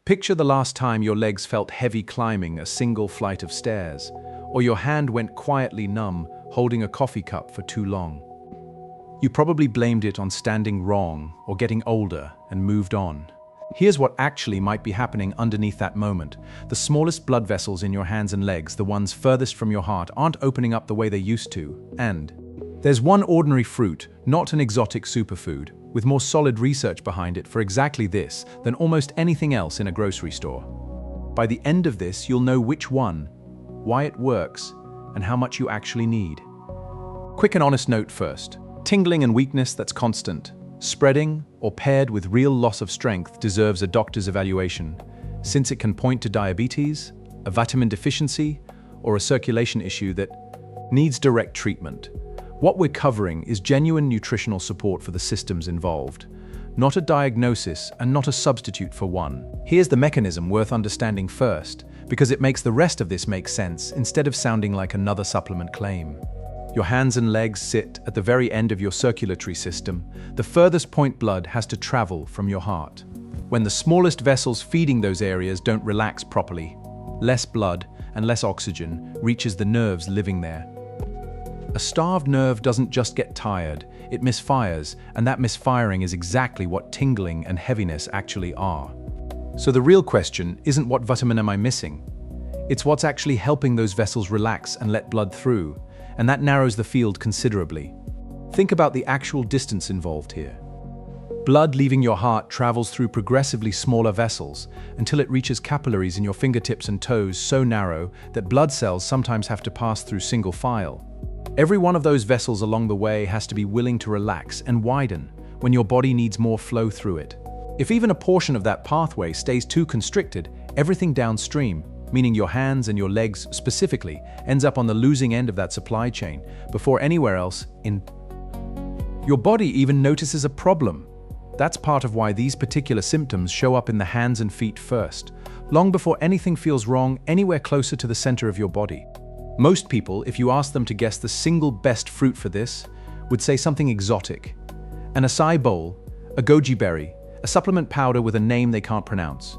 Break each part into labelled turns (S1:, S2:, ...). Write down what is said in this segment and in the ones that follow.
S1: Picture the last time your legs felt heavy climbing a single flight of stairs, or your hand went quietly numb holding a coffee cup for too long. You probably blamed it on standing wrong or getting older and moved on. Here's what actually might be happening underneath that moment. The smallest blood vessels in your hands and legs, the ones furthest from your heart, aren't opening up the way they used to. And there's one ordinary fruit, not an exotic superfood, with more solid research behind it for exactly this than almost anything else in a grocery store. By the end of this, you'll know which one, why it works, and how much you actually need. Quick and honest note first. Tingling and weakness that's constant, spreading or paired with real loss of strength deserves a doctor's evaluation, since it can point to diabetes, a vitamin deficiency, or a circulation issue that needs direct treatment. What we're covering is genuine nutritional support for the systems involved, not a diagnosis and not a substitute for one. Here's the mechanism worth understanding first, because it makes the rest of this make sense instead of sounding like another supplement claim. Your hands and legs sit at the very end of your circulatory system. The furthest point blood has to travel from your heart. When the smallest vessels feeding those areas don't relax properly, less blood and less oxygen reaches the nerves living there. A starved nerve doesn't just get tired, it misfires, and that misfiring is exactly what tingling and heaviness actually are. So the real question isn't what vitamin am I missing? It's what's actually helping those vessels relax and let blood through. And that narrows the field considerably. Think about the actual distance involved here. Blood leaving your heart travels through progressively smaller vessels until it reaches capillaries in your fingertips and toes so narrow that blood cells sometimes have to pass through single file. Every one of those vessels along the way has to be willing to relax and widen when your body needs more flow through it. If even a portion of that pathway stays too constricted, everything downstream, meaning your hands and your legs specifically, ends up on the losing end of that supply chain before anywhere else in. Your body even notices a problem. That's part of why these particular symptoms show up in the hands and feet first, long before anything feels wrong anywhere closer to the center of your body. Most people, if you ask them to guess the single best fruit for this, would say something exotic. An acai bowl, a goji berry, a supplement powder with a name they can't pronounce.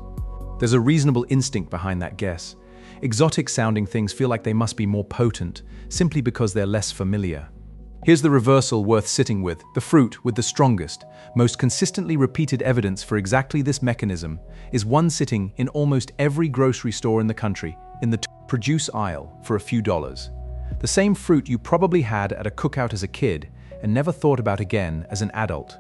S1: There's a reasonable instinct behind that guess. Exotic-sounding things feel like they must be more potent, simply because they're less familiar. Here's the reversal worth sitting with. The fruit with the strongest, most consistently repeated evidence for exactly this mechanism is one sitting in almost every grocery store in the country, in the produce aisle for a few dollars. The same fruit you probably had at a cookout as a kid and never thought about again as an adult.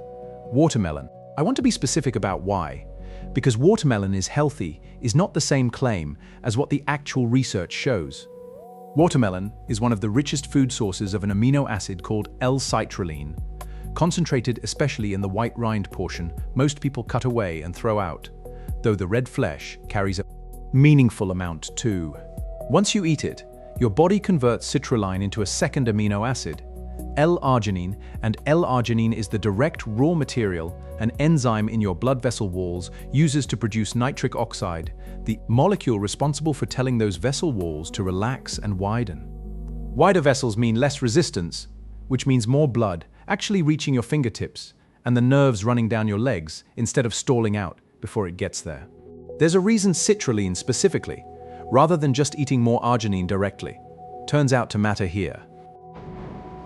S1: Watermelon. I want to be specific about why. Because watermelon is healthy is not the same claim as what the actual research shows. Watermelon is one of the richest food sources of an amino acid called L-citrulline, concentrated especially in the white rind portion most people cut away and throw out, though the red flesh carries a meaningful amount too. Once you eat it, your body converts citrulline into a second amino acid, L-arginine, and L-arginine is the direct raw material an enzyme in your blood vessel walls uses to produce nitric oxide, the molecule responsible for telling those vessel walls to relax and widen. Wider vessels mean less resistance, which means more blood actually reaching your fingertips and the nerves running down your legs instead of stalling out before it gets there. There's a reason citrulline specifically, rather than just eating more arginine directly, turns out to matter here.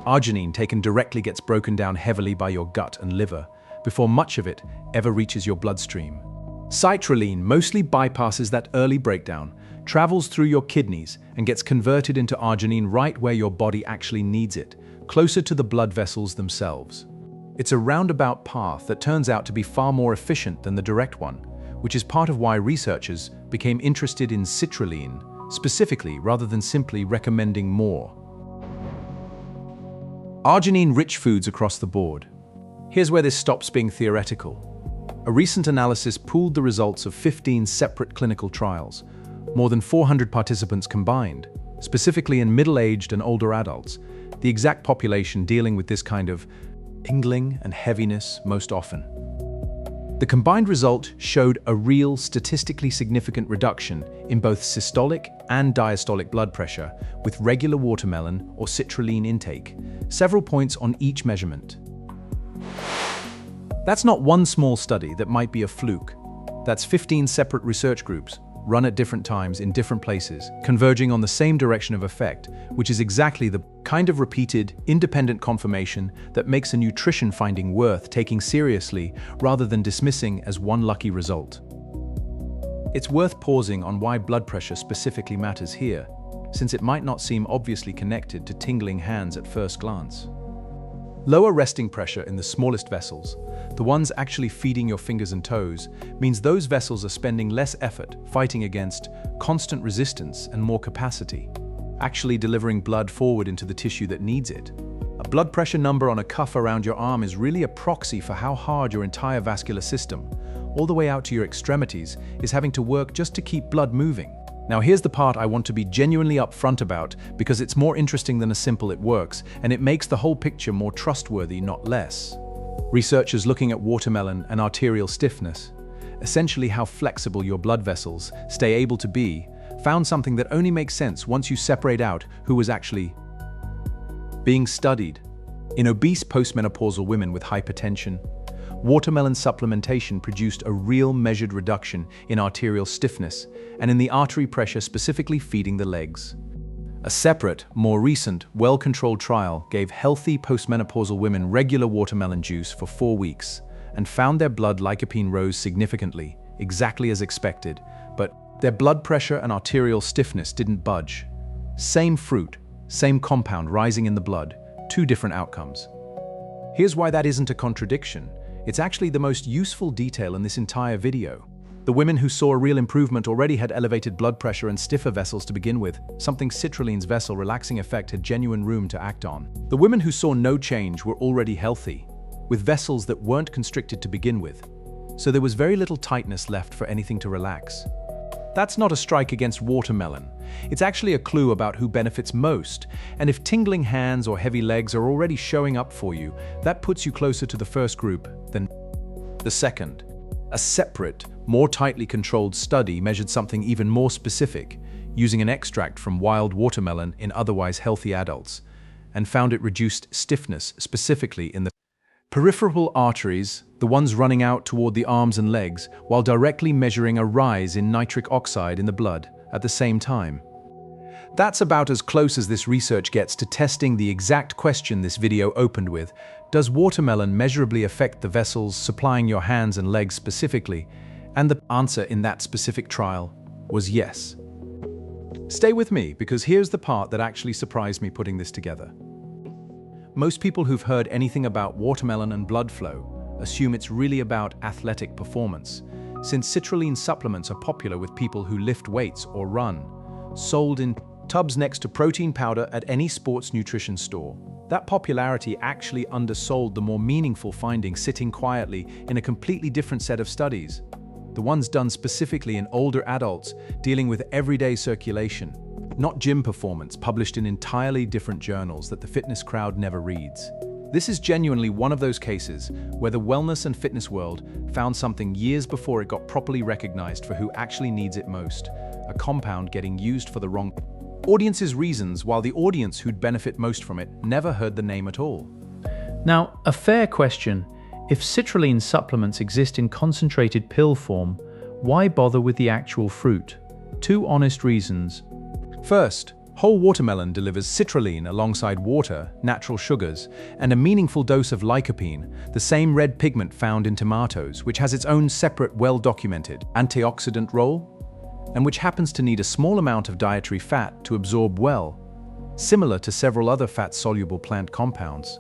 S1: Arginine taken directly gets broken down heavily by your gut and liver before much of it ever reaches your bloodstream. Citrulline mostly bypasses that early breakdown, travels through your kidneys, and gets converted into arginine right where your body actually needs it, closer to the blood vessels themselves. It's a roundabout path that turns out to be far more efficient than the direct one, which is part of why researchers became interested in citrulline specifically rather than simply recommending more. Arginine-rich foods across the board. Here's where this stops being theoretical. A recent analysis pooled the results of 15 separate clinical trials, more than 400 participants combined, specifically in middle-aged and older adults, the exact population dealing with this kind of tingling and heaviness most often. The combined result showed a real statistically significant reduction in both systolic and diastolic blood pressure with regular watermelon or citrulline intake, several points on each measurement. That's not one small study that might be a fluke. That's 15 separate research groups, run at different times in different places, converging on the same direction of effect, which is exactly the kind of repeated, independent confirmation that makes a nutrition finding worth taking seriously rather than dismissing as one lucky result. It's worth pausing on why blood pressure specifically matters here, since it might not seem obviously connected to tingling hands at first glance. Lower resting pressure in the smallest vessels, the ones actually feeding your fingers and toes, means those vessels are spending less effort fighting against constant resistance and more capacity, actually delivering blood forward into the tissue that needs it. A blood pressure number on a cuff around your arm is really a proxy for how hard your entire vascular system, all the way out to your extremities, is having to work just to keep blood moving. Now here's the part I want to be genuinely upfront about, because it's more interesting than a simple "it works," and it makes the whole picture more trustworthy, not less. Researchers looking at watermelon and arterial stiffness, essentially how flexible your blood vessels stay able to be, found something that only makes sense once you separate out who was actually being studied. In obese postmenopausal women with hypertension, watermelon supplementation produced a real measured reduction in arterial stiffness and in the artery pressure specifically feeding the legs. A separate, more recent, well-controlled trial gave healthy postmenopausal women regular watermelon juice for 4 weeks and found their blood lycopene rose significantly, exactly as expected, but their blood pressure and arterial stiffness didn't budge. Same fruit, same compound rising in the blood, 2 different outcomes. Here's why that isn't a contradiction. It's actually the most useful detail in this entire video. The women who saw a real improvement already had elevated blood pressure and stiffer vessels to begin with, something citrulline's vessel relaxing effect had genuine room to act on. The women who saw no change were already healthy, with vessels that weren't constricted to begin with, so there was very little tightness left for anything to relax. That's not a strike against watermelon. It's actually a clue about who benefits most, and if tingling hands or heavy legs are already showing up for you, that puts you closer to the first group than the second. A separate, more tightly controlled study measured something even more specific, using an extract from wild watermelon in otherwise healthy adults, and found it reduced stiffness specifically in the peripheral arteries, the ones running out toward the arms and legs, while directly measuring a rise in nitric oxide in the blood at the same time. That's about as close as this research gets to testing the exact question this video opened with. Does watermelon measurably affect the vessels supplying your hands and legs specifically? And the answer in that specific trial was yes. Stay with me, because here's the part that actually surprised me putting this together. Most people who've heard anything about watermelon and blood flow assume it's really about athletic performance, since citrulline supplements are popular with people who lift weights or run, sold in tubs next to protein powder at any sports nutrition store. That popularity actually undersold the more meaningful findings sitting quietly in a completely different set of studies, the ones done specifically in older adults dealing with everyday circulation, not gym performance, published in entirely different journals that the fitness crowd never reads. This is genuinely one of those cases where the wellness and fitness world found something years before it got properly recognized for who actually needs it most, a compound getting used for the wrong audience's reasons, while the audience who'd benefit most from it never heard the name at all.
S2: Now, a fair question: if citrulline supplements exist in concentrated pill form, why bother with the actual fruit? 2 honest reasons.
S1: First, whole watermelon delivers citrulline alongside water, natural sugars, and a meaningful dose of lycopene, the same red pigment found in tomatoes, which has its own separate, well-documented antioxidant role, and which happens to need a small amount of dietary fat to absorb well, similar to several other fat-soluble plant compounds.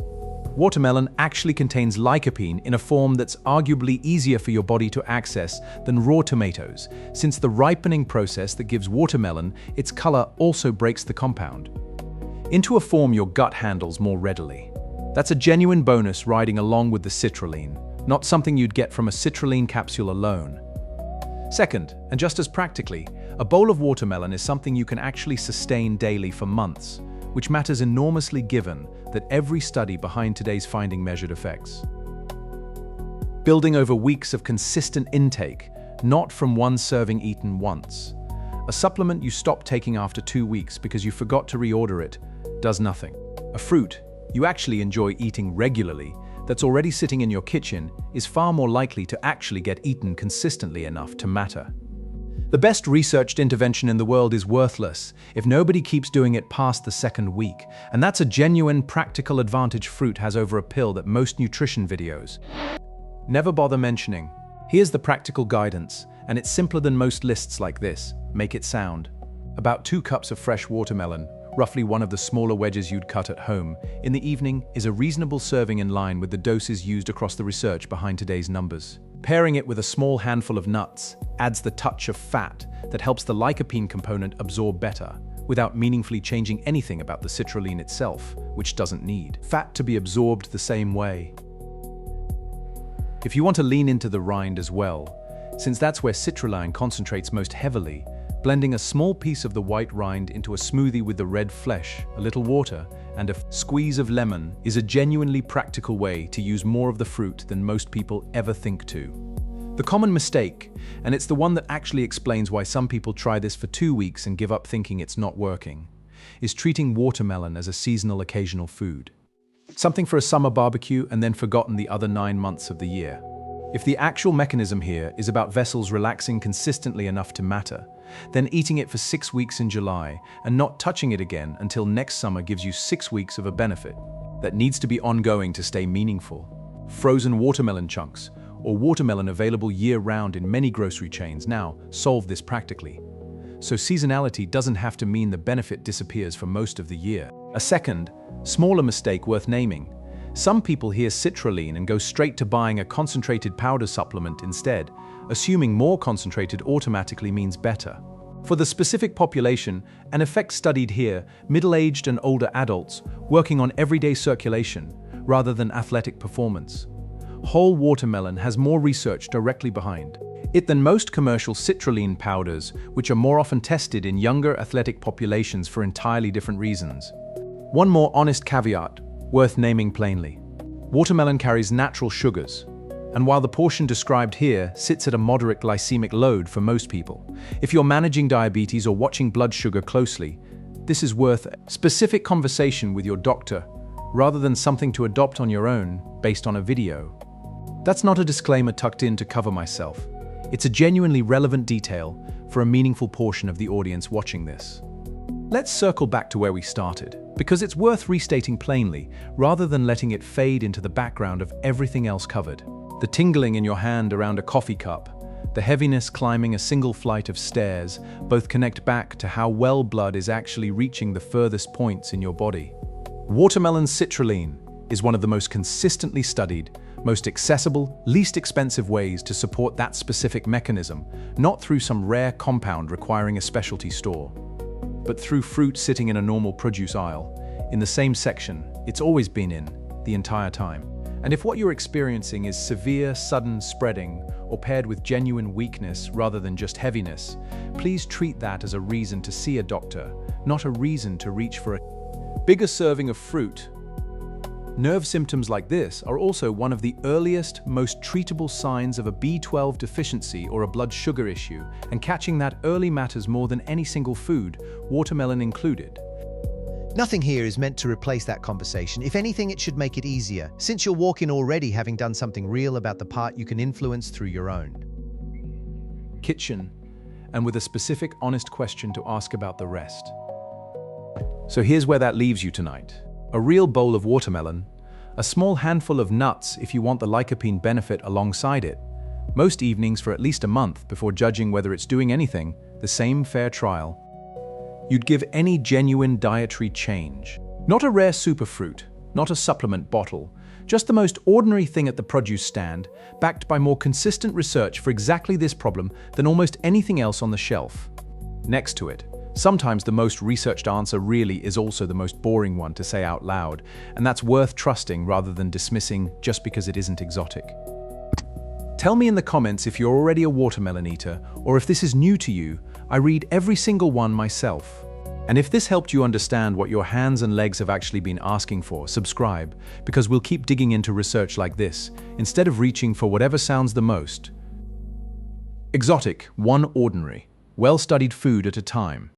S1: Watermelon actually contains lycopene in a form that's arguably easier for your body to access than raw tomatoes, since the ripening process that gives watermelon its color also breaks the compound into a form your gut handles more readily. That's a genuine bonus riding along with the citrulline, not something you'd get from a citrulline capsule alone. Second, and just as practically, a bowl of watermelon is something you can actually sustain daily for months, which matters enormously given that every study behind today's finding measured effects. Building over weeks of consistent intake, not from one serving eaten once. A supplement you stop taking after 2 weeks because you forgot to reorder it does nothing. A fruit you actually enjoy eating regularly that's already sitting in your kitchen is far more likely to actually get eaten consistently enough to matter. The best researched intervention in the world is worthless if nobody keeps doing it past the second week, and that's a genuine practical advantage fruit has over a pill that most nutrition videos never bother mentioning. Here's the practical guidance, and it's simpler than most lists like this. Make it sound. About 2 cups of fresh watermelon, roughly one of the smaller wedges you'd cut at home, in the evening is a reasonable serving in line with the doses used across the research behind today's numbers. Pairing it with a small handful of nuts adds the touch of fat that helps the lycopene component absorb better, without meaningfully changing anything about the citrulline itself, which doesn't need fat to be absorbed the same way. If you want to lean into the rind as well, since that's where citrulline concentrates most heavily, blending a small piece of the white rind into a smoothie with the red flesh, a little water, and a squeeze of lemon is a genuinely practical way to use more of the fruit than most people ever think to. The common mistake, and it's the one that actually explains why some people try this for 2 weeks and give up thinking it's not working, is treating watermelon as a seasonal occasional food. Something for a summer barbecue and then forgotten the other 9 months of the year. If the actual mechanism here is about vessels relaxing consistently enough to matter, then eating it for 6 weeks in July and not touching it again until next summer gives you 6 weeks of a benefit that needs to be ongoing to stay meaningful. Frozen watermelon chunks, or watermelon available year-round in many grocery chains now, solve this practically. So seasonality doesn't have to mean the benefit disappears for most of the year. A second, smaller mistake worth naming. Some people hear citrulline and go straight to buying a concentrated powder supplement instead, assuming more concentrated automatically means better. For the specific population, an effect studied here, middle-aged and older adults working on everyday circulation rather than athletic performance. Whole watermelon has more research directly behind it than most commercial citrulline powders, which are more often tested in younger athletic populations for entirely different reasons. One more honest caveat, worth naming plainly. Watermelon carries natural sugars, and while the portion described here sits at a moderate glycemic load for most people, if you're managing diabetes or watching blood sugar closely, this is worth a specific conversation with your doctor rather than something to adopt on your own based on a video. That's not a disclaimer tucked in to cover myself. It's a genuinely relevant detail for a meaningful portion of the audience watching this. Let's circle back to where we started, because it's worth restating plainly, rather than letting it fade into the background of everything else covered. The tingling in your hand around a coffee cup, the heaviness climbing a single flight of stairs, both connect back to how well blood is actually reaching the furthest points in your body. Watermelon citrulline is one of the most consistently studied, most accessible, least expensive ways to support that specific mechanism, not through some rare compound requiring a specialty store, but through fruit sitting in a normal produce aisle, in the same section it's always been in the entire time. And if what you're experiencing is severe, sudden spreading, or paired with genuine weakness rather than just heaviness, please treat that as a reason to see a doctor, not a reason to reach for a bigger serving of fruit. Nerve symptoms like this are also one of the earliest, most treatable signs of a B12 deficiency or a blood sugar issue, and catching that early matters more than any single food, watermelon included.
S3: Nothing here is meant to replace that conversation. If anything, it should make it easier, since you'll walk in already having done something real about the part you can influence through your own
S1: kitchen, and with a specific, honest question to ask about the rest. So here's where that leaves you tonight. A real bowl of watermelon, a small handful of nuts if you want the lycopene benefit alongside it, most evenings for at least a month before judging whether it's doing anything, the same fair trial you'd give any genuine dietary change. Not a rare superfruit, not a supplement bottle, just the most ordinary thing at the produce stand, backed by more consistent research for exactly this problem than almost anything else on the shelf. Next to it, sometimes the most researched answer really is also the most boring one to say out loud, and that's worth trusting rather than dismissing just because it isn't exotic. Tell me in the comments if you're already a watermelon eater, or if this is new to you. I read every single one myself. And if this helped you understand what your hands and legs have actually been asking for, subscribe, because we'll keep digging into research like this, instead of reaching for whatever sounds the most exotic, one ordinary, well-studied food at a time.